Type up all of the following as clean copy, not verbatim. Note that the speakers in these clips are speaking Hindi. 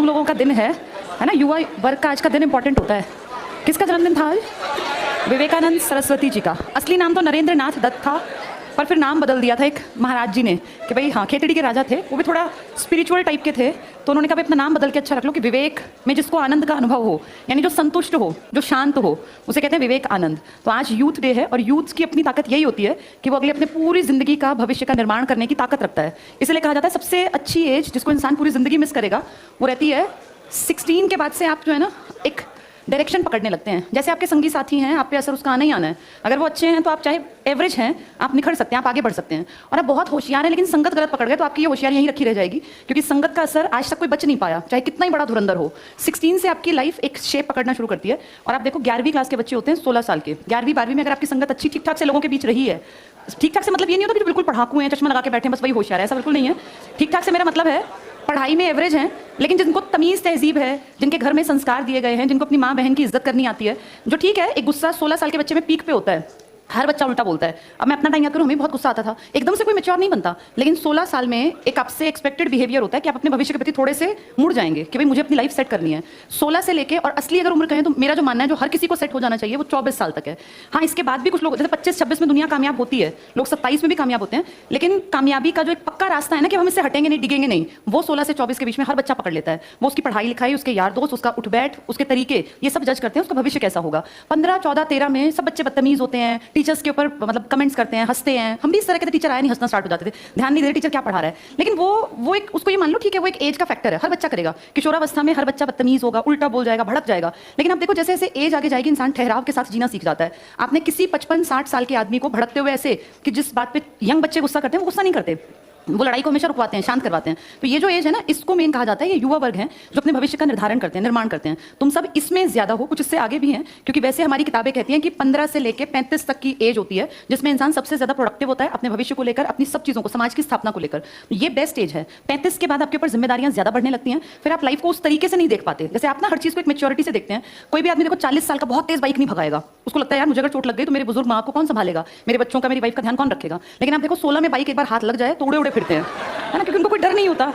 तुम लोगों का दिन है ना, युवा वर्ग का आज का दिन इंपॉर्टेंट होता है। किसका जन्मदिन था आज? विवेकानंद सरस्वती जी का। असली नाम तो नरेंद्र नाथ दत्त था, पर फिर नाम बदल दिया था एक महाराज जी ने कि भाई हाँ, खेतड़ी के राजा थे, वो भी थोड़ा स्पिरिचुअल टाइप के थे, तो उन्होंने कहा भाई अपना नाम बदल के अच्छा रख लो कि विवेक में जिसको आनंद का अनुभव हो, यानी जो संतुष्ट हो, जो शांत हो, उसे कहते हैं विवेक आनंद। तो आज यूथ डे है और यूथ की अपनी ताकत यही होती है कि वो अगले अपने पूरी जिंदगी का भविष्य का निर्माण करने की ताकत रखता है। इसलिए कहा जाता है सबसे अच्छी एज जिसको इंसान पूरी जिंदगी मिस करेगा वो रहती है 16 के बाद से। आप जो है ना एक डायरेक्शन पकड़ने लगते हैं। जैसे आपके संगी साथी हैं, आप पे असर उसका आना ही आना है। अगर वो अच्छे हैं तो आप चाहे एवरेज हैं, आप निखर सकते हैं, आप आगे बढ़ सकते हैं। और आप बहुत होशियार हैं लेकिन संगत गलत पकड़ गए तो आपकी ये होशियारी यहीं रखी रह जाएगी, क्योंकि संगत का असर आज तक कोई बच नहीं पाया, चाहे कितना ही बड़ा धुरंधर हो। 16 से आपकी लाइफ एक शेप पकड़ना शुरू करती है। और आप देखो 11वीं क्लास के बच्चे होते हैं 16 साल के, 11वीं 12वीं में अगर आपकी संगत अच्छी ठीक ठाक से लोगों के बीच रही है, ठीक ठाक से मतलब ये नहीं होता कि बिल्कुल पढ़ाकू हैं, चश्मा लगा के बैठे हैं बस वही होशियार है, ऐसा बिल्कुल नहीं है। ठीक ठाक से मेरा मतलब है पढ़ाई में एवरेज हैं लेकिन जिनको तमीज़ तहजीब है, जिनके घर में संस्कार दिए गए हैं, जिनको अपनी माँ बहन की इज्जत करनी आती है। जो ठीक है, एक गुस्सा 16 साल के बच्चे में पीक पे होता है, हर बच्चा उल्टा बोलता है। अब मैं अपना टाइम याद करूँ, हमें बहुत गुस्सा आता था, एकदम से कोई मैच्योर नहीं बनता, लेकिन 16 साल में एक आपसे एक्सपेक्टेड बिहेवियर होता है कि आप अपने भविष्य के प्रति थोड़े से मुड़ जाएंगे कि भाई मुझे अपनी लाइफ सेट करनी है। 16 से लेके, और असली अगर उम्र कहें तो मेरा जो मानना है जो हर किसी को सेट हो जाना चाहिए वो 24 साल तक है। हाँ, इसके बाद भी कुछ लोग, जैसे 25-26 में दुनिया कामयाब होती है, लोग 27 में भी कामयाब होते हैं, लेकिन कामयाबी का जो एक पक्का रास्ता है ना कि हम इससे हटेंगे नहीं, डिगेंगे नहीं, वो 16 से 24 के बीच में हर बच्चा पकड़ लेता है। वो उसकी पढ़ाई लिखाई, उसके यार दोस्त, उसका उठ बैठ, उसके तरीके, ये सब जज करते हैं उसका भविष्य कैसा होगा। 15, 14, 13 में सब बच्चे बदतमीज होते हैं, टीचर्स के ऊपर मतलब कमेंट्स करते हैं, हंसते हैं। हम भी इस तरह के टीचर आए नहीं, हंसना स्टार्ट हो जाते थे, ध्यान नहीं दे रहे टीचर क्या पढ़ा रहा है। लेकिन वो एक, उसको ये मान लो ठीक है, वो एक एज का फैक्टर है, हर बच्चा करेगा। किशोरावस्था में हर बच्चा बदतमीज होगा, उल्टा बोल जाएगा, भड़क जाएगा। लेकिन अब देखो जैसे जैसे एज आगे जाएगी इंसान ठहराव के साथ जीना सीख जाता है। आपने किसी 55-60 साल के आदमी को भड़कते हुए ऐसे कि जिस बात पे यंग बच्चे गुस्सा करते हैं वो गुस्सा नहीं करते, वो लड़ाई को हमेशा रुकवाते हैं, शांत करवाते हैं। तो ये जो एज है ना, इसको मेन कहा जाता है, ये युवा वर्ग हैं जो अपने भविष्य का निर्धारण करते हैं, निर्माण करते हैं। तुम सब इसमें ज्यादा हो, कुछ इससे आगे भी हैं, क्योंकि वैसे हमारी किताबें कहती हैं कि 15 से लेकर 35 तक की एज होती है जिसमें इंसान सबसे ज्यादा प्रोडक्टिव होता है अपने भविष्य को लेकर, अपनी सब चीजों को, समाज की स्थापना को लेकर। ये बेस्ट एज है। 35 के बाद आपके ऊपर जिम्मेदारियां ज्यादा बढ़ने लगती हैं, फिर आप लाइफ को उस तरीके से नहीं देख पाते। जैसे आप ना हर चीज को एक मेच्योरिटी से देखते हैं। कोई भी आदमी देखो 40 साल का बहुत तेज बाइक नहीं भगाएगा, उसको लगता है यार मुझे अगर चोट लग गई तो मेरे बुजुर्ग माँ को कौन संभालेगा, मेरे बच्चों का, मेरी वाइफ का ध्यान कौन रखेगा। लेकिन आप देखो 16 में बाइक एक बार हाथ लग जाए तो उड़े उड़े फिरते हैं, है ना, क्योंकि उनको कोई डर नहीं होता।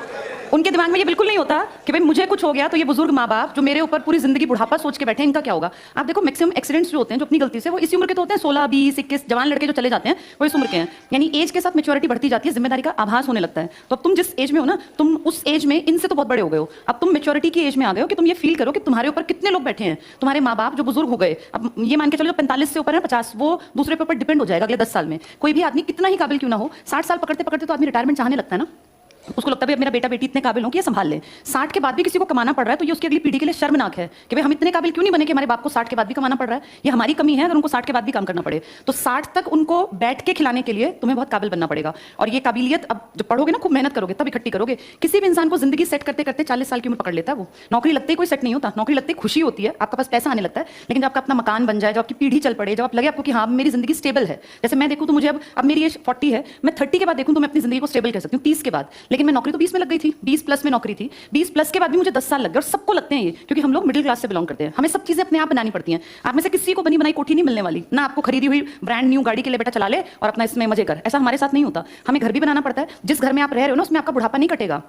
उनके दिमाग में ये बिल्कुल नहीं होता कि भाई मुझे कुछ हो गया तो ये बुजुर्ग माँ बाप जो मेरे ऊपर पूरी जिंदगी बुढ़ापा सोच के बैठे हैं, इनका क्या होगा। आप देखो मैक्सिमम एक्सीडेंट्स जो होते हैं जो अपनी गलती से, वो इसी उम्र के तो होते हैं, 16, 20, 21 जवान लड़के जो चले जाते हैं वो इस उम्र के हैं। यानी एज के साथ मेच्योरिटी बढ़ती जाती है, जिम्मेदारी का आभास होने लगता है। तो अब तुम जिस एज में हो ना, तुम उस एज में इनसे तो बहुत बड़े हो गए हो, अब तुम मेच्योरिटी की एज में आ गए हो कि तुम ये फील करो कि तुम्हारे ऊपर कितने लोग बैठे हैं, तुम्हारे माँ बाप जो बुजुर्ग हो गए। अब ये मान के चलो 45 से ऊपर है, 50, वो दूसरे के ऊपर डिपेंड हो जाएगा अगले 10 साल में। कोई भी आदमी कितना ही काबिल क्यों ना हो, 60 साल पकड़ते पकड़ते तो आदमी रिटायरमेंट चाहने लगता है ना, उसको लगता है अब मेरा बेटा बेटी इतने काबिल हो कि ये संभाल ले। 60 के बाद भी किसी को कमाना पड़ रहा है तो ये उसकी अगली पीढ़ी के लिए शर्मनाक है कि भाई हम इतने काबिल क्यों नहीं बने कि हमारे बाप को 60 के बाद भी कमाना पड़ रहा है। ये हमारी कमी है अगर उनको 60 के बाद भी काम करना पड़े। तो 60 तक उनको बैठ के खिलाने के लिए तुम्हें बहुत काबिल बनना पड़ेगा। और ये काबिलियत अब जब पढ़ोगे ना, खूब मेहनत करोगे, तब इकट्ठी करोगे। किसी भी इंसान को जिंदगी सेट करते करते 40 साल की उम्र पकड़ लेता है। वो नौकरी लगते ही कोई सेट नहीं होता, नौकरी लगते ही खुशी होती है, आपके पास पैसा आने लगता है, लेकिन जब आपका अपना मकान बन जाए, जब आपकी पीढ़ी चल पड़े, जब आप लगे आपको कि हाँ मेरी जिंदगी स्टेबल है। जैसे मैं देखूँ तो मुझे अब मेरी एज 40 है, मैं 30 के बाद देखूँ तो मैं अपनी जिंदगी को स्टेबल कर सकती हूँ 30 के बाद। लेकिन मैं नौकरी तो 20 में लग गई थी, 20 प्लस में नौकरी थी, 20 प्लस के बाद भी मुझे 10 साल लग गए। और सबको लगते हैं ये, क्योंकि हम लोग मिडिल क्लास से बिलोंग करते हैं, हमें सब चीजें अपने आप बनानी पड़ती हैं। आप में से किसी को बनी बनाई कोठी नहीं मिलने वाली, ना आपको खरीदी हुई ब्रांड न्यू गाड़ी के लिए बेटा चला ले और अपना इसमें मजे कर, ऐसा हमारे साथ नहीं होता। हमें घर भी बनाना पड़ता है। जिस घर में आप रह रहे हो ना, उसमें आपका बुढ़ापा नहीं कटेगा।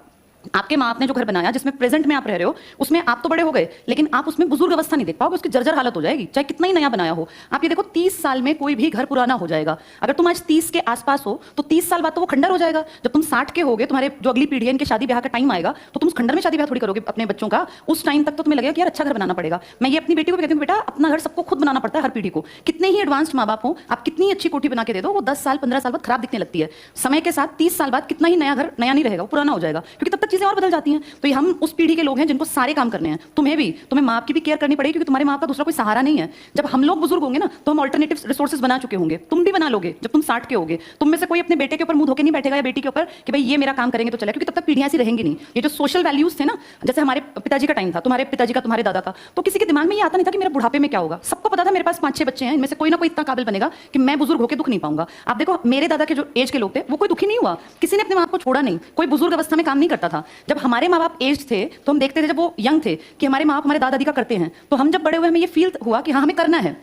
आपके माँ बाप ने जो घर बनाया, जिसमें प्रेजेंट में आप रह रहे हो, उसमें आप तो बड़े हो गए, लेकिन आप उसमें बुजुर्ग अवस्था नहीं देख पाओगे, उसकी जर्जर हालत हो जाएगी, चाहे कितना ही नया बनाया हो। आप ये देखो 30 साल में कोई भी घर पुराना हो जाएगा। अगर तुम आज 30 के आसपास हो तो 30 साल बाद तो वो खंडर हो जाएगा। जब तुम 60 के होगे, तुम्हारे जो अगली पीढ़ी है, इनके शादी ब्याह का टाइम आएगा, तो तुम उस खंडर में शादी ब्याह थोड़ी करोगे अपने बच्चों का। उस टाइम तक तो तुम्हें लगेगा कि यार अच्छा घर बनाना पड़ेगा। मैं ये अपनी बेटी को भी कहती हूँ, बेटा अपना घर सबको खुद बनाना पड़ता है, हर पीढ़ी को। कितने ही एडवांस्ड माँ बाप हो, आप कितनी अच्छी कोठी बना के दे दो, वो 10 साल 15 साल बाद खराब दिखने लगती है। समय के साथ 30 साल बाद कितना ही नया घर नया नहीं रहेगा, वो पुराना हो जाएगा, क्योंकि तब तक चीजें और बदल जाती हैं। तो हम उस पीढ़ी के लोग हैं जिनको सारे काम करने हैं। तुम्हें माँ बाप की भी केयर करनी पड़ेगी, क्योंकि तुम्हारे माँ बाप का दूसरा कोई सहारा नहीं है। जब हम लोग बुजुर्ग होंगे ना, तो हम ऑल्टरनेटिव रिसोर्सेज बना चुके होंगे। तुम भी बना लोगे जब तुम 60 के होगे। तुम में से कोई अपने बेटे के ऊपर मुंह धोके नहीं बैठेगा या बेटी के ऊपर कि भाई ये मेरा काम करेंगे तो चलेगा, क्योंकि तब तक पीढ़ियां ऐसी रहेंगी नहीं। ये जो सोशल वैल्यूज थे ना, जैसे हमारे पिताजी का टाइम था, तुम्हारे पिताजी का, तुम्हारे दादा का, तो किसी के दिमाग में ये आता नहीं था कि मेरा बुढ़ापे में क्या होगा। सबको पता था मेरे पास 5-6 बच्चे हैं, इनमें से कोई ना कोई इतना काबिल बनेगा कि मैं बुजुर्ग होकर दुख नहीं पाऊंगा। आप देखो मेरे दादा के जो एज के लोग थे, वो कोई दुखी नहीं हुआ, किसी ने अपने माँ बाप को छोड़ा नहीं, कोई बुजुर्ग अवस्था में काम नहीं करता था। जब हमारे माँ बाप एज थे तो हम देखते थे, जब वो यंग थे, कि हमारे माँ बाप हमारे दादा दादी का करते हैं, तो हम जब बड़े हुए हमें ये फील हुआ कि हाँ हमें करना है।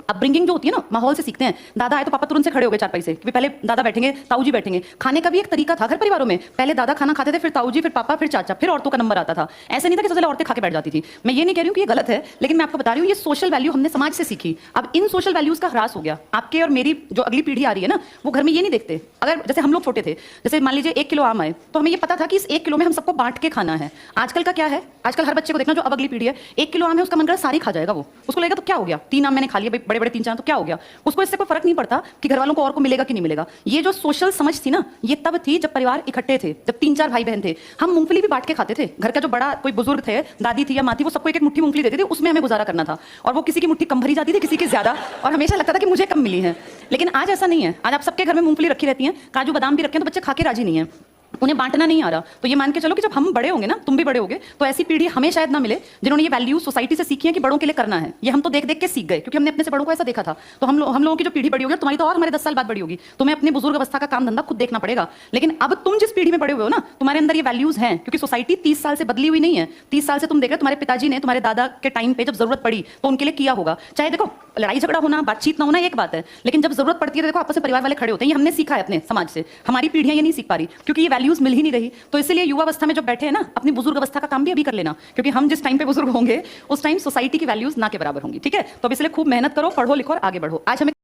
अपब्रिंगिंग जो होती है ना, माहौल से सीखते हैं। दादा आए तो पापा तुरंत से खड़े हो गए चारपाई से कि पहले दादा बैठेंगे, ताऊ जी बैठेंगे। खाने का भी एक तरीका था घर परिवारों में, पहले दादा खाना खाते थे, फिर ताऊ जी, फिर पापा, फिर चाचा, फिर औरतों का नंबर आता था। ऐसे नहीं था कि सबसे पहले औरतें खा के बैठ जाती थी। मैं ये नहीं कह रही हूँ कि ये गलत है, लेकिन मैं आपको बता रही हूँ ये सोशल वैल्यू हमने समाज से सीखी। अब इन सोशल वैल्यूज का ह्रास हो गया। आपके और मेरी जो अगली पीढ़ी आ रही है ना, वो घर में ये नहीं देखते। अगर जैसे हम लोग छोटे थे, जैसे मान लीजिए 1 किलो आम आए, तो हमें ये पता था कि इस 1 किलो में हम सबको बांट के खाना है। आजकल का क्या है, आजकल हर बच्चे को देखना, जो अब अगली पीढ़ी है, 1 किलो आम है, उसका मन कर सारी खा जाएगा। वो उसको लगेगा तो क्या हो गया, 3 आम मैंने खा लिए, बड़े बड़े 3-4, तो क्या हो गया। उसको इससे कोई फर्क नहीं पड़ता कि घर वालों को और को मिलेगा कि नहीं मिलेगा। ये जो सोशल समझ थी ना, ये तब थी जब परिवार इकट्ठे थे, जब 3-4 भाई बहन थे। हम मूंगफली भी बांट के खाते थे। घर का जो बड़ा कोई बुजुर्ग थे, दादी थी या माँ थी, वो सबको एक मुट्ठी मूंगफली देते थे, उसमें हमें गुजारा करना था। और वो किसी की मुट्ठी कम भरी जाती थी, किसी की ज्यादा, और हमेशा लगता था कि मुझे कम मिली है। लेकिन आज ऐसा नहीं है। आज आप सबके घर में मूंगफली रखी रहती है, काजू बादाम भी रखे हैं, तो बच्चे खा के राजी नहीं है, उन्हें बांटना नहीं आ रहा। तो ये मान के चलो कि जब हम बड़े होंगे ना, तुम भी बड़े होगे, तो ऐसी पीढ़ी हमें शायद ना मिले जिन्होंने ये वैल्यूज सोसाइटी से सीखी है कि बड़ों के लिए करना है। ये हम तो देख देख के सीख गए, क्योंकि हमने अपने से बड़ों को ऐसा देखा था। तो हम लोगों की जो पीढ़ी बड़ी होगी, तुम्हारी तो और हमारे 10 साल बाद बड़ी होगी, तुम्हें अपनी बुजुर्ग अवस्था का काम धंधा खुद देखना पड़ेगा। लेकिन अब तुम जिस पीढ़ी में बड़े हुए हो ना, तुम्हारे अंदर ये वैल्यूज हैं, क्योंकि सोसाइटी 30 साल से बदली हुई नहीं है। 30 साल से तुम देख रहे हो, तुम्हारे पिताजी ने तुम्हारे दादा के टाइम पे जब जरूरत पड़ी तो उनके लिए किया होगा। चाहे देखो लड़ाई झगड़ा होना, बातचीत ना होना एक बात है, लेकिन जब जरूरत पड़ती है तो देखो आपस में परिवार वाले खड़े होते हैं। ये हमने सीखा है अपने समाज से। हमारी पीढ़ियां ये नहीं सीख पा रही, क्योंकि ये वैल्यूज मिल ही नहीं रही। तो इसलिए युवा अवस्था में जब बैठे हैं ना, अपनी बुजुर्ग अवस्था का काम भी अभी कर लेना, क्योंकि हम जिस टाइम पे बुजुर्ग होंगे, उस टाइम सोसाइटी की वैल्यूज ना के बराबर होंगी। ठीक है, तो अब इसलिए खूब मेहनत करो, पढ़ो लिखो और आगे बढ़ो। आज हमें